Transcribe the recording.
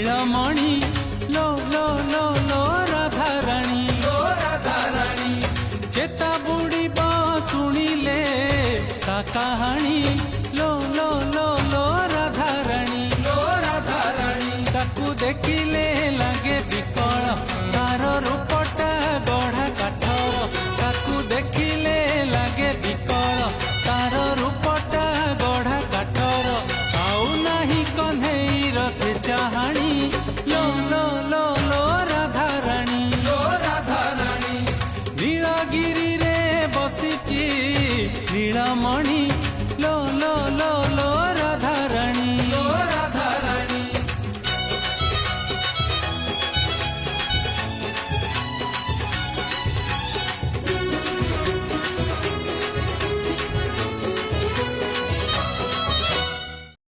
नीलमणि लो लो लो लो राधाराणी चेता बुड़ी शुणिले ता कहानी लो लो लो लो राधाराणी ताकू देखिले लगे विकल तार रूपटा गढ़ा काठर ताकू देखिले लगे विकल तार रूपटा गढ़ा काठर आउ नाही कन्हैर से चाहाणी।